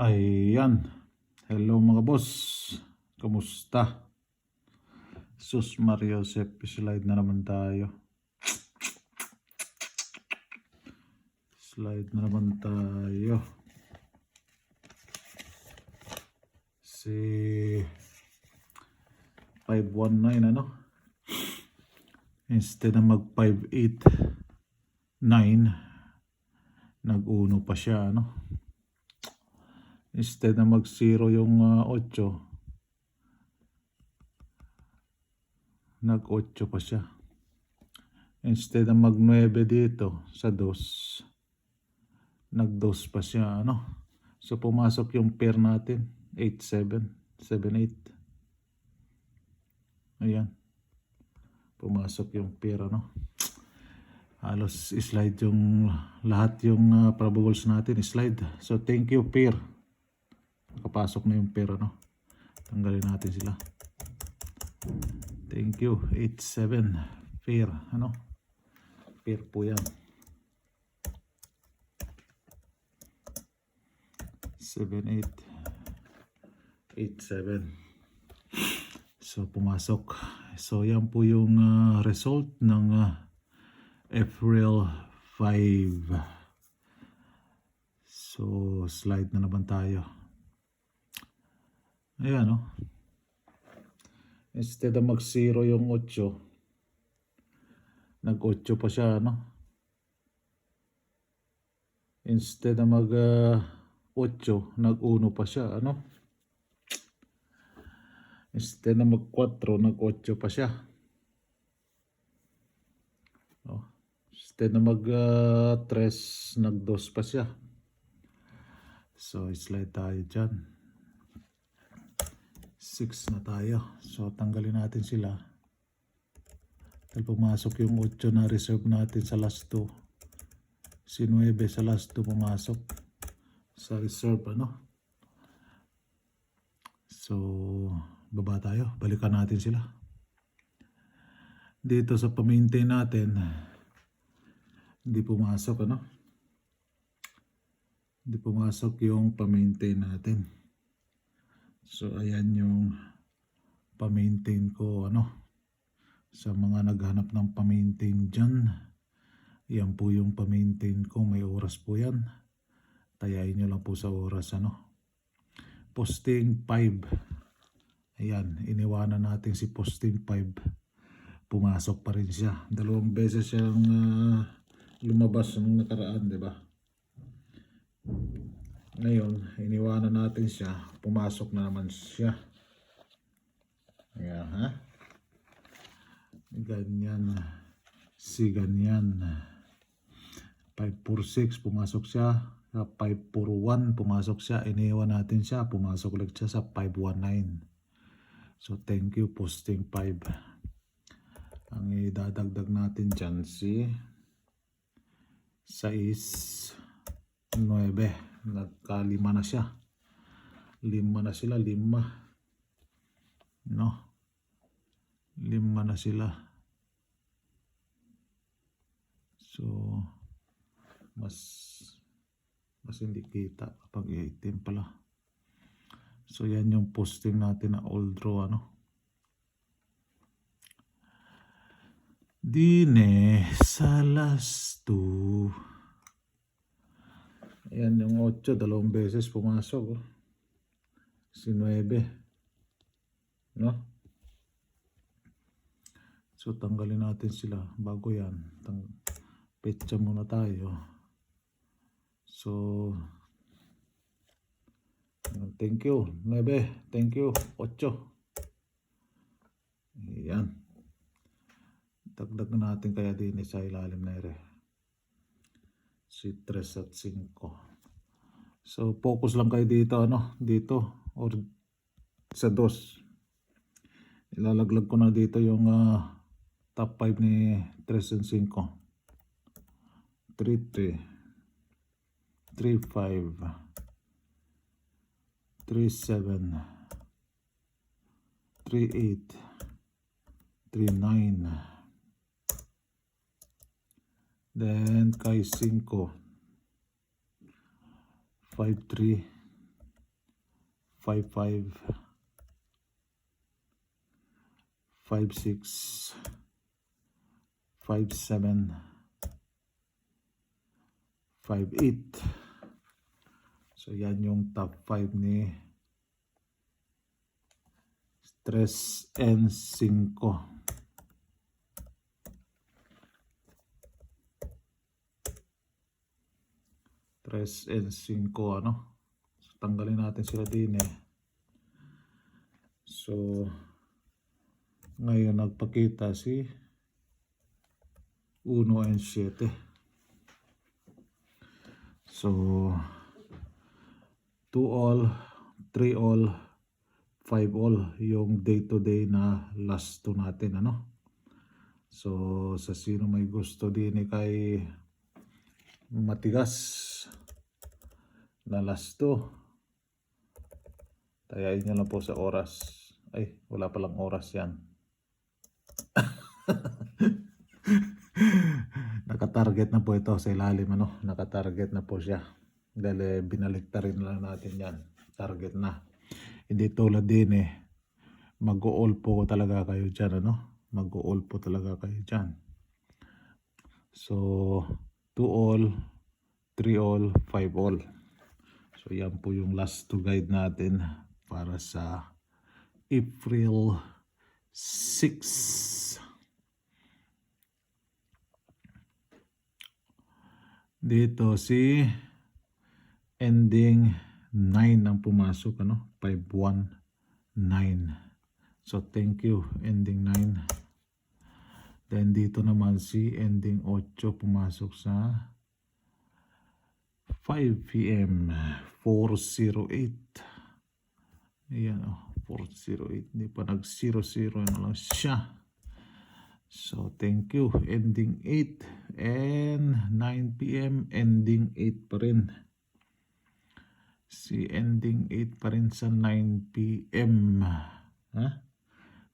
Ayan. Hello mga boss. Kamusta? Sus Mario Joseph, slide na naman tayo. Slide na naman tayo. Si 519 ano? Instead na mag 589, nag-uno pa siya ano? Instead na mag 0 yung 8, nag 8 pa siya. Instead na mag 9 dito sa 2, nag 2 pa siya ano. So pumasok yung pair natin 87, 78. Ayan, pumasok yung pair ano. Halos slide yung lahat yung probables natin slide. So thank you pair. Nakapasok na yung pair ano. Tanggalin natin sila. Thank you 87 pair ano. Pair po yan. 78 87. So pumasok. So yan po yung result ng April 5. So slide na naman tayo. Ayan no. Instead na mag 0 yung 8, nag 8 pa siya no. Instead na mag 8, nag 1 pa siya ano. Instead na mag 4, nag 8 pa siya. Oh. Instead na mag 3, nag 2 pa siya. So slide tayo dyan. 6 na tayo. So tanggalin natin sila. Dahil pumasok yung 8 na reserve natin sa last 2. Si 9 sa last 2 pumasok sa reserve ano. So baba tayo. Balikan natin sila. Dito sa pa-maintain natin, hindi pumasok ano. Hindi pumasok yung pa-maintain natin. So ayan yung pa-maintain ko ano. Sa mga naghanap ng pa-maintain dyan, yan po yung pa-maintain ko. May oras po yan. Tayain nyo lang po sa oras ano. Posting 5. Ayan, iniwanan natin si posting 5. Pumasok pa rin siya. 2 beses siyang lumabas nung nakaraan, di ba? Ngayon, iniwanan natin siya. Pumasok na naman siya. Ayan, ha? Ganyan. Si ganyan. 546, pumasok siya. Sa 541, pumasok siya. Iniwan natin siya. Pumasok ulit siya sa 519. So, thank you, posting 5. Ang idadagdag natin dyan si 6, 9. Nagka-5 na siya. 5 na sila, 5. No? 5 na sila. So, mas hindi kita kapag 18 pala. So, yan yung posting natin na old row ano. Dine sa last 2. Ayan yung 8, 2 beses pumasok. Si 9. No? So tanggalin natin sila bago yan. Petsa muna tayo. So thank you 9. Thank you 8. Ayan. Dagdag na natin kaya din sa ilalim na ere. Si 3 at 5. So focus lang kayo dito ano. Dito or sa 2. Ilalaglag ko na dito yung top 5 ni 3 and 5. 3-3, 3-5, 3-7, 3-8, 3-9. Then kay 5, 5-3, 55, 56, 57, 58. So yan yung top 5 ni 3 and 5. 3 and 5, ano? So, tanggalin natin sila din eh. So, ngayon nagpakita si 1 and 7. So, 2 all, 3 all, 5 all yung day-to-day na last 2 natin, ano? So, sa sino may gusto din kay matigas na last 2, tayain nyo lang po sa oras. Ay, wala palang oras yan. Nakatarget na po ito sa ilalim, ano? Nakatarget na po siya. Dahil binalik rin lang natin yan. Target na. Hindi tulad din eh. Mag-all po talaga kayo dyan, ano? Mag-all po talaga kayo dyan. So, 2 all, 3 all, 5 all. So, yan po yung last 2 guide natin para sa April 6. Dito si ending 9 ang pumasok, ano? 519. So thank you ending 9. Then dito naman si ending 8 pumasok sa 5 p.m. 408. Ayan, oh, 408. Hindi pa nag-00 na lang siya. So, thank you. Ending 8 and 9 p.m. ending 8 pa rin. Si ending 8 pa rin sa 9 p.m. Ha?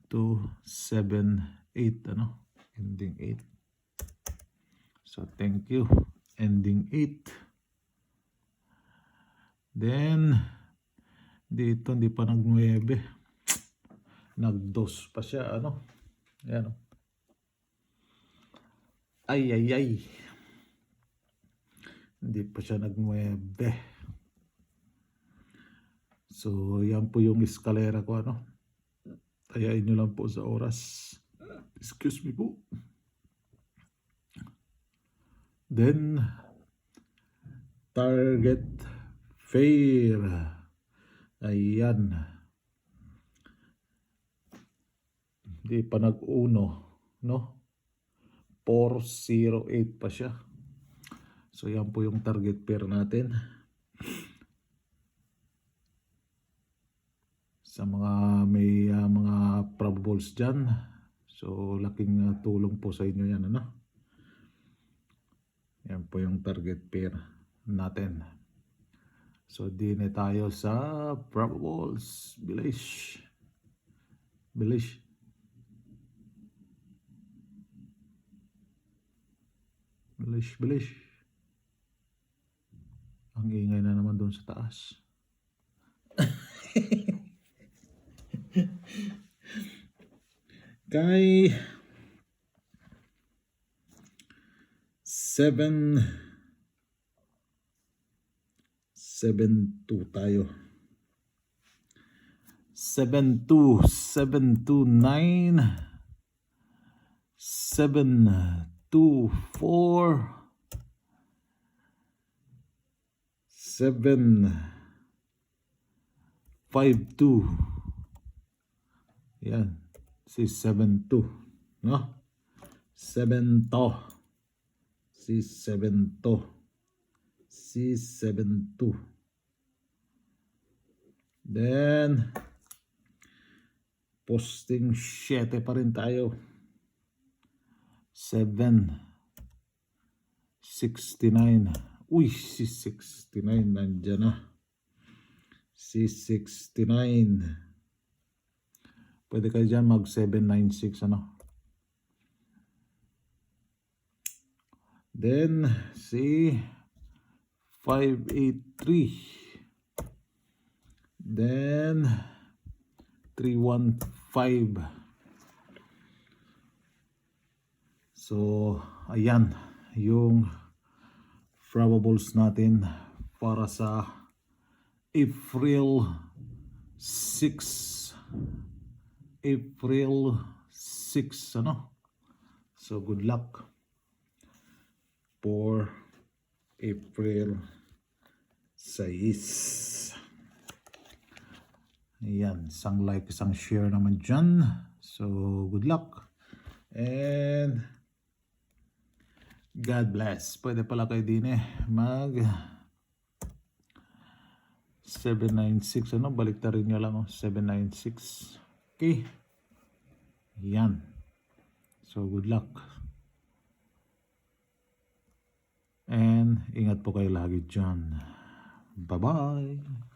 278, ano? Ending 8. So, thank you. Ending 8. Then, dito hindi pa nag-9. Nag-2 pa siya, ano? Ayan, oh. Ay. Hindi pa siya nag-9. So, yan po yung eskalera ko, ano. Tayain nyo lang po sa oras. Excuse me po. Then, target fair. Ayan. Hindi pa nag-1, no? 408 pa siya. So yan po yung target pair natin. Sa mga may mga probables dyan. So laking tulong po sa inyo yan, ano? Yan po yung target pair natin. So din tayo sa probables. Bilish. Ang ingay na naman doon sa taas. Kay 7-2 tayo. 7-2, 7-2-9, 7-2-4, 7-5-2. Yan, si 7-2, no? 7-2, si 7-2, si 7-2. Then, posting 7 pa rin tayo. 7-69. Uy, si 69 nandyan na. Si 69. Pwede kayo dyan mag 796, ano. Then, si 583. Then 315. So, ayan yung probables natin para sa April 6. April 6, ano? So, good luck for April 6. Ayan, isang like, isang share naman dyan. So, good luck. And God bless. Pwede pala kayo din mag 796. Ano? Baliktarin nyo lang. 796. Okay. Yan. So, good luck. And ingat po kayo lagi dyan. Bye-bye.